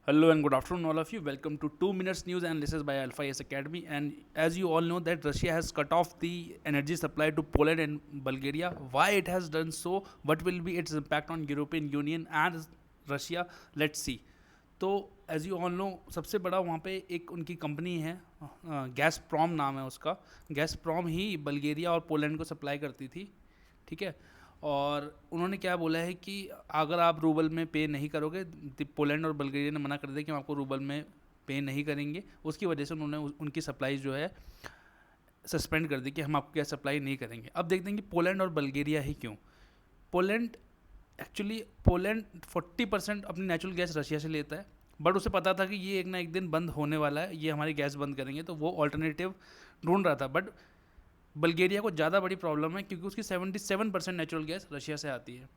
Hello and good afternoon, all of you. Welcome to 2 Minutes News and this is by Alpha S Academy. And as you all know, that Russia has cut off the energy supply to Poland and Bulgaria. Why it has done so? What will be its impact on European Union and Russia? Let's see. तो as you all know, सबसे बड़ा वहाँ पे एक उनकी company है, गैसप्रॉम नाम है उसका. गैसप्रॉम ही बल्गेरिया और पोलैंड को सप्लाई करती थी, ठीक है. और उन्होंने क्या बोला है कि अगर आप रूबल में पे नहीं करोगे, पोलैंड और बल्गेरिया ने मना कर दिया कि हम आपको रूबल में पे नहीं करेंगे. उसकी वजह से उन्होंने उनकी सप्लाई जो है सस्पेंड कर दी कि हम आपको गैस सप्लाई नहीं करेंगे. अब देखते हैं कि पोलैंड और बल्गेरिया ही क्यों. पोलैंड 40% अपनी नेचुरल गैस रशिया से लेता है, बट उसे पता था कि ये एक ना एक दिन बंद होने वाला है, ये हमारी गैस बंद करेंगे, तो वो ऑल्टरनेटिव ढूंढ रहा था. बट बल्गेरिया को ज़्यादा बड़ी प्रॉब्लम है क्योंकि उसकी 77% नेचुरल गैस रशिया से आती है.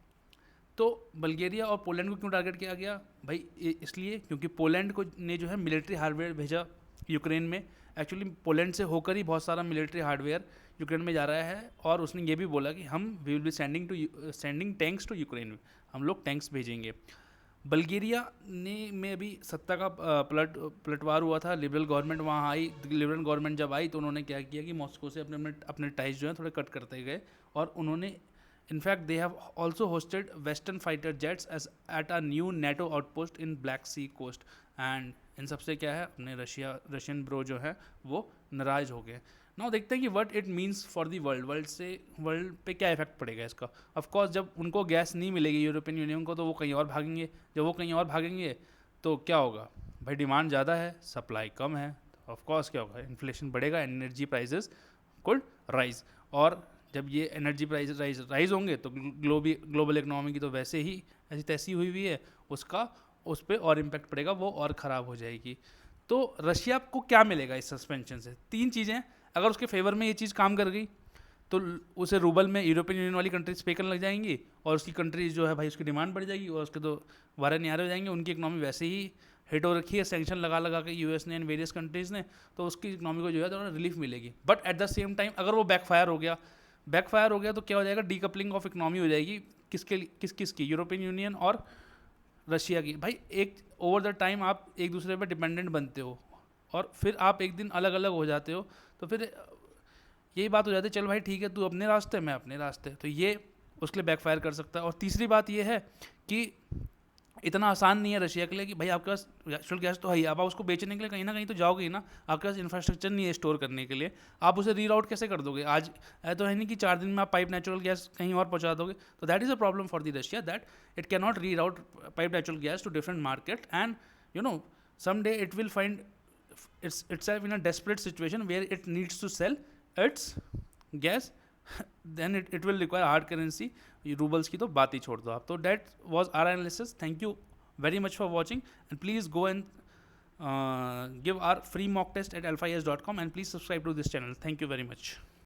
तो बल्गेरिया और पोलैंड को क्यों टारगेट किया गया भाई? इसलिए क्योंकि पोलैंड को ने जो है मिलिट्री हार्डवेयर भेजा यूक्रेन में. एक्चुअली पोलैंड से होकर ही बहुत सारा मिलिट्री हार्डवेयर यूक्रेन में जा रहा है, और उसने ये भी बोला कि हम we will be sending tanks to Ukraine में, हम लोग टैंक्स भेजेंगे. बल्गेरिया ने में अभी सत्ता का पलटवार हुआ था, लिबरल गवर्नमेंट वहाँ आई. लिबरल गवर्नमेंट जब आई तो उन्होंने क्या किया कि मॉस्को से अपने टाइज जो है थोड़े कट करते गए, और उन्होंने in fact they have also hosted western fighter jets as at a new NATO outpost in Black Sea coast. And इन सबसे क्या है, अपने रशियन ब्रो जो है वो नाराज हो गए. नाउ देखते हैं कि what it means for the world पे क्या इफेक्ट पड़ेगा इसका. ऑफकोर्स जब उनको गैस नहीं मिलेगी यूरोपियन यूनियन को, तो वो कहीं और भागेंगे. जब वो कहीं और भागेंगे तो क्या होगा भाई? डिमांड ज़्यादा है, सप्लाई कम है, तो ऑफकोर्स क्या होगा? इन्फ्लेशन बढ़ेगा, एनर्जी प्राइजेस कुड राइज. और जब ये एनर्जी प्राइस राइज होंगे तो ग्लोबल इकोनॉमी की तो वैसे ही ऐसी तैसी हुई है, उस पर और इम्पैक्ट पड़ेगा, वो और ख़राब हो जाएगी. तो रशिया को क्या मिलेगा इस सस्पेंशन से? 3 चीज़ें. अगर उसके फेवर में ये चीज़ काम कर गई तो उसे रूबल में यूरोपियन यूनियन वाली कंट्रीज पे करने लग जाएंगी, और उसकी कंट्रीज जो है भाई उसकी डिमांड बढ़ जाएगी, और उसके तो वारे न्यारे हो जाएंगे. उनकी इकनॉमी वैसे ही हिट हो रखी है सैंक्शन लगा के यूएस ने एंड वेरियस कंट्रीज़ ने, तो उसकी इकनॉमी को जो है थोड़ा रिलीफ मिलेगी. But at the same time अगर वो बैकफायर हो गया तो क्या हो जाएगा? डीकपलिंग ऑफ इकनॉमी हो जाएगी. किसकी? यूरोपियन यूनियन और रशिया की. भाई एक ओवर द टाइम आप एक दूसरे पर डिपेंडेंट बनते हो, और फिर आप एक दिन अलग अलग हो जाते हो, तो फिर यही बात हो जाती है, चल भाई ठीक है, तू अपने रास्ते मैं अपने रास्ते. तो ये उसके लिए बैकफायर कर सकता है. और तीसरी बात ये है कि इतना आसान नहीं है रशिया के लिए कि भाई आपके पास नेचुरल गैस तो है ही, अब आप उसको बेचने के लिए कहीं ना कहीं तो जाओगे ही ना. आपके पास इंफ्रास्ट्रक्चर नहीं है स्टोर करने के लिए, आप उसे रीराउट कैसे कर दोगे? आज तो है नहीं कि 4 दिन में आप पाइप नेचुरल गैस कहीं और पहुंचा दोगे. तो that is a problem for the Russia, that it can not reroute pipe natural gas to different market. And you know some day it will find itself in a desperate situation where it needs to sell its gas. then it will require hard currency. Roubles की तो बात ही छोड़ दो आप. तो that was our analysis. Thank you very much for watching, and please go and give our free mock test at alphaes.com, and please subscribe to this channel. Thank you very much.